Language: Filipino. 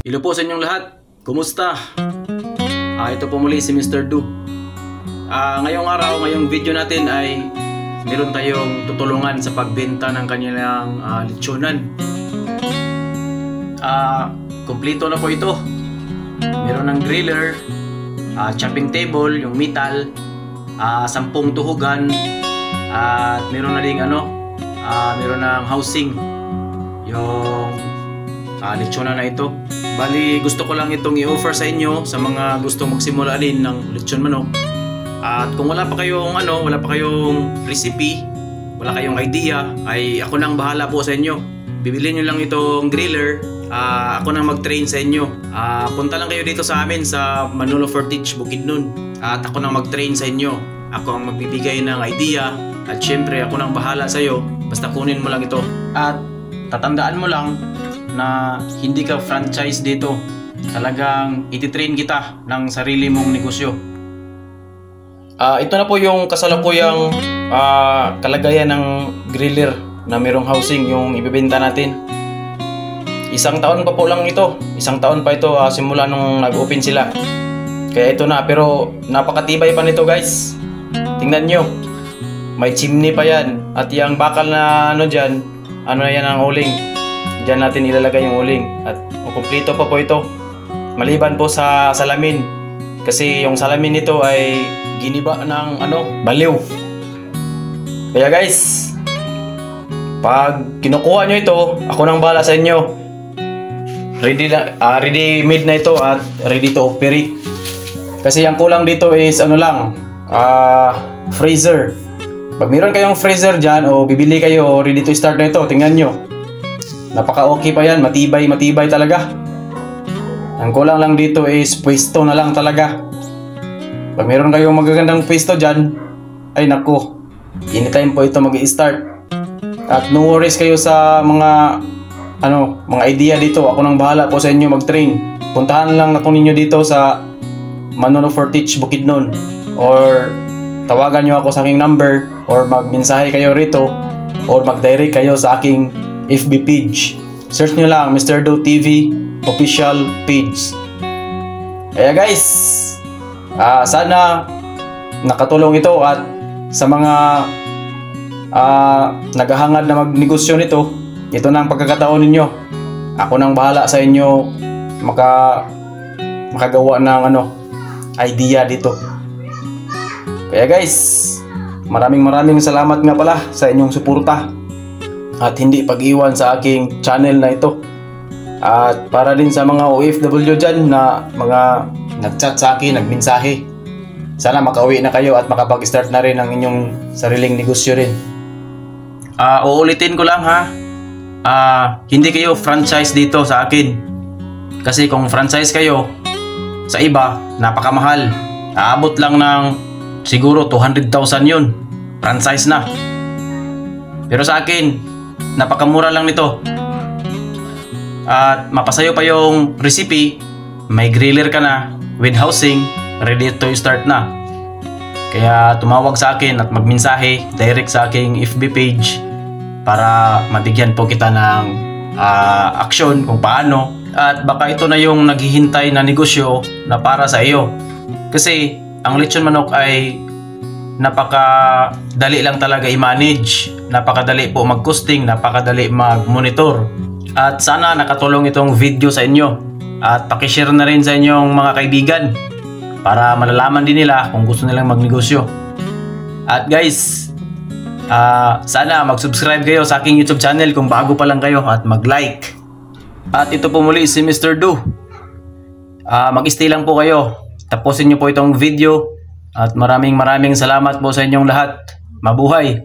Hello po sa inyong lahat. Kumusta? Ito po muli si Mr. Du. Ngayong araw, ngayong video natin ay meron tayong tutulungan sa pagbenta ng kanilang lechonan. Kompleto na po ito. Meron ng griller, chopping table, yung metal, 10 tuhugan, at meron na ding meron ng housing yung lechonan na ito. Bali, gusto ko lang itong i-offer sa inyo sa mga gusto magsimula din ng lechon manok. At kung wala pa kayong recipe, wala kayong idea, ay ako nang bahala po sa inyo. Bibili nyo lang itong griller, ako nang mag-train sa inyo. Punta lang kayo dito sa amin sa Manolo Fortich, Bukidnon, at ako nang mag-train sa inyo. Ako ang magbibigay ng idea, at syempre ako nang bahala sa iyo. Basta kunin mo lang ito. At tatandaan mo lang na hindi ka franchise dito. Talagang ititrain kita ng sarili mong negosyo. Ito na po yung kasalukuyang kalagayan ng griller na mayroong housing yung ibibenta natin. Isang taon pa po lang ito. Isang taon pa ito simula nung nag-open sila. Kaya ito na, pero napakatibay pa nito, guys. Tingnan nyo. May chimney pa yan. At yung bakal na dyan, na yan ang uling. Diyan natin ilalagay yung uling. At kumpleto pa po ito. Maliban po sa salamin. Kasi yung salamin nito ay giniba ng baliw. Kaya guys, pag kinukuha nyo ito, ako nang bahala sa inyo. Ready made na ito at ready to operate. Kasi ang kulang dito is freezer. Pag meron kayong freezer dyan o bibili kayo ready to start na ito, tingnan nyo. Napaka-okay pa yan, matibay talaga. Ang kulang lang dito is pwesto na lang talaga. Pag meron kayong magagandang pwesto dyan, ay naku, anytime po ito mag-i-start. At no worries kayo sa mga idea dito. Ako nang bahala po sa inyo mag-train. Puntahan lang ako ninyo dito sa Manolo Fortich, Bukidnon, or tawagan nyo ako sa aking number, or magmensahe kayo rito, or mag-direct kayo sa aking FB page. Search nyo lang Mr. Du TV official page. Kaya guys, sana nakatulong ito, at sa mga naghahangad na magnegosyo nito, ito na ang pagkakataon ninyo. Ako nang bahala sa inyo makagawa ng idea dito. Kaya guys, maraming salamat nga pala sa inyong suporta at hindi pag-iwan sa aking channel na ito. At para din sa mga OFW dyan na mga nag-chat sa akin, nagmensahe, sana makauwi na kayo at makapag-start na rin ang inyong sariling negosyo rin. Uulitin ko lang hindi kayo franchise dito sa akin. Kasi kung franchise kayo sa iba, napakamahal. Aabot lang ng siguro 200,000 yun, franchise na. Pero sa akin, napakamura lang nito. At mapasayo pa yung recipe, may griller ka na with housing, ready to start na. Kaya tumawag sa akin at magmensahe direct sa aking FB page para mabigyan po kita ng aksyon kung paano. At baka ito na yung naghihintay na negosyo na para sa iyo. Kasi ang lechon manok ay napakadali lang talaga i-manage, napakadali po mag-costing, napakadali mag-monitor. At sana nakatulong itong video sa inyo, at pakishare na rin sa inyong mga kaibigan para malalaman din nila kung gusto nilang magnegosyo. At guys, sana mag-subscribe kayo sa aking YouTube channel kung bago pa lang kayo, at mag-like. At ito po muli si Mr. Du. Mag-stay lang po kayo, tapusin nyo po itong video. At maraming salamat po sa inyong lahat. Mabuhay!